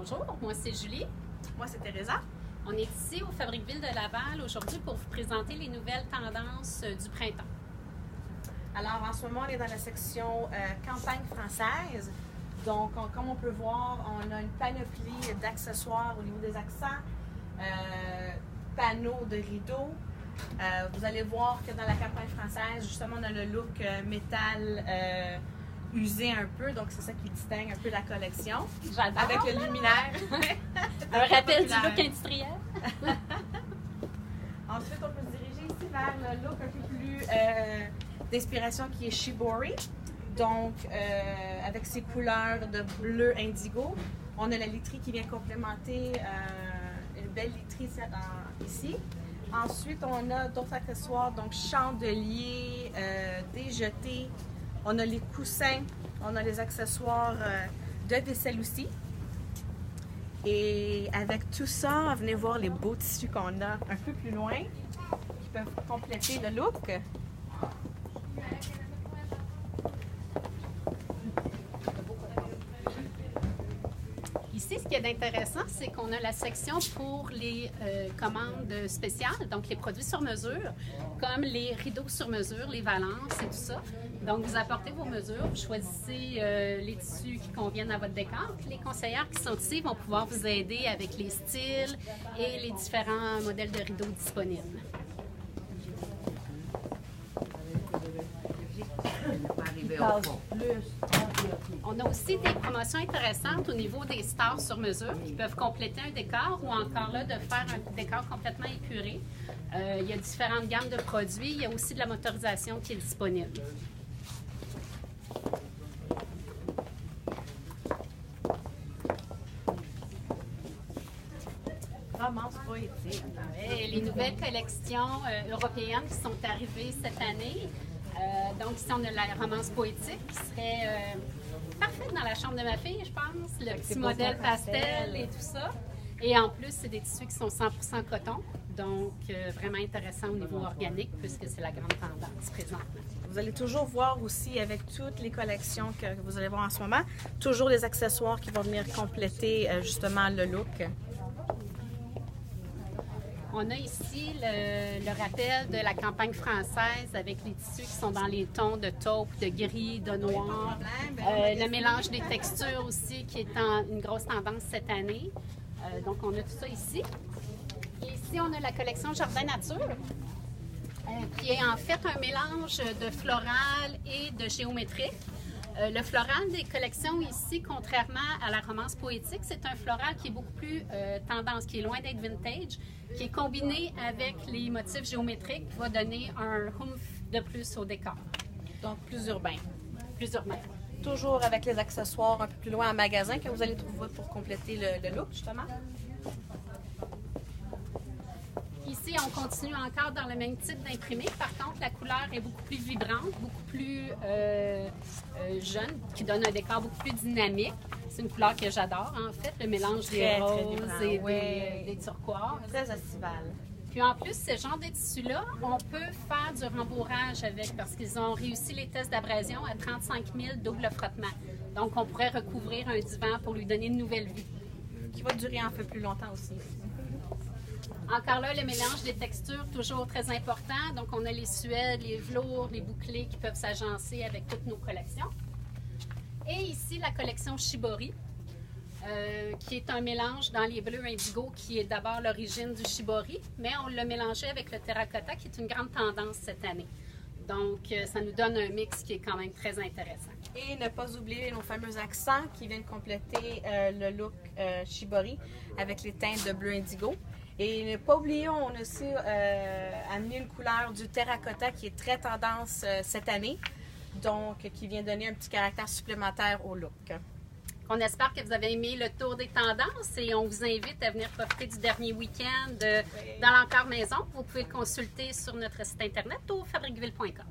Bonjour, moi c'est Julie. Moi c'est Teresa. On est ici au Fabriqueville de Laval aujourd'hui pour vous présenter les nouvelles tendances du printemps. Alors en ce moment on est dans la section campagne française. Donc comme on peut voir, on a une panoplie d'accessoires au niveau des accents, panneaux de rideaux. Vous allez voir que dans la campagne française, justement, on a le look métal usé un peu, donc c'est ça qui distingue un peu la collection. J'adore! Avec le luminaire. Un rappel du look industriel. Ensuite, on peut se diriger ici vers le look un peu plus d'inspiration qui est Shibori. Donc, avec ses couleurs de bleu indigo. On a la literie qui vient complémenter une belle literie ici. Ensuite, on a d'autres accessoires, donc chandeliers, des jetés. On a les coussins, on a les accessoires de vaisselle aussi. Et avec tout ça, venez voir les beaux tissus qu'on a un peu plus loin qui peuvent compléter le look. Ici, ce qui est intéressant, c'est qu'on a la section pour les commandes spéciales, donc les produits sur mesure, comme les rideaux sur mesure, les valances et tout ça. Donc, vous apportez vos mesures, vous choisissez les tissus qui conviennent à votre décor. Puis les conseillères qui sont ici vont pouvoir vous aider avec les styles et les différents modèles de rideaux disponibles. On a aussi des promotions intéressantes au niveau des stars sur mesure qui peuvent compléter un décor ou encore là de faire un décor complètement épuré. Il y a différentes gammes de produits. Il y a aussi de la motorisation qui est disponible. Romance poétique. Et les nouvelles collections européennes qui sont arrivées cette année. Donc ici, on a la romance poétique qui serait parfaite dans la chambre de ma fille, je pense. Le petit modèle pastel et tout ça. Et en plus, c'est des tissus qui sont 100% coton. Donc, vraiment intéressant au niveau organique puisque c'est la grande tendance présentement. Vous allez toujours voir aussi avec toutes les collections que vous allez voir en ce moment, toujours les accessoires qui vont venir compléter justement le look. On a ici le rappel de la campagne française avec les tissus qui sont dans les tons de taupe, de gris, de noir. Le mélange des textures aussi qui est une grosse tendance cette année. Donc, on a tout ça ici. Et ici, on a la collection Jardin Nature qui est en fait un mélange de floral et de géométrique. Le floral des collections ici, contrairement à la romance poétique, c'est un floral qui est beaucoup plus tendance, qui est loin d'être vintage, qui est combiné avec les motifs géométriques, qui va donner un oomph de plus au décor. Donc, plus urbain. Plus urbain. Toujours avec les accessoires un peu plus loin en magasin que vous allez trouver pour compléter le look, justement. Ici, on continue encore dans le même type d'imprimé. Par contre, la couleur est beaucoup plus vibrante, beaucoup plus jeune, qui donne un décor beaucoup plus dynamique. C'est une couleur que j'adore, en fait, le mélange des roses et des turquoises. Très estival. Puis en plus, ce genre de tissu-là, on peut faire du rembourrage avec parce qu'ils ont réussi les tests d'abrasion à 35 000 double frottement. Donc, on pourrait recouvrir un divan pour lui donner une nouvelle vie. Qui va durer un peu plus longtemps aussi. Encore là, le mélange des textures, toujours très important. Donc, on a les suèdes, les velours, les bouclés qui peuvent s'agencer avec toutes nos collections. Et ici, la collection Shibori, qui est un mélange dans les bleus indigo, qui est d'abord l'origine du Shibori, mais on l'a mélangé avec le terracotta, qui est une grande tendance cette année. Donc, ça nous donne un mix qui est quand même très intéressant. Et ne pas oublier nos fameux accents qui viennent compléter le look Shibori avec les teintes de bleu indigo. Et ne pas oublier, on a aussi amené une couleur du terracotta qui est très tendance cette année, donc qui vient donner un petit caractère supplémentaire au look. On espère que vous avez aimé le tour des tendances et on vous invite à venir profiter du dernier week-end dans l'Encore Maison. Vous pouvez le consulter sur notre site internet au fabriqueville.com.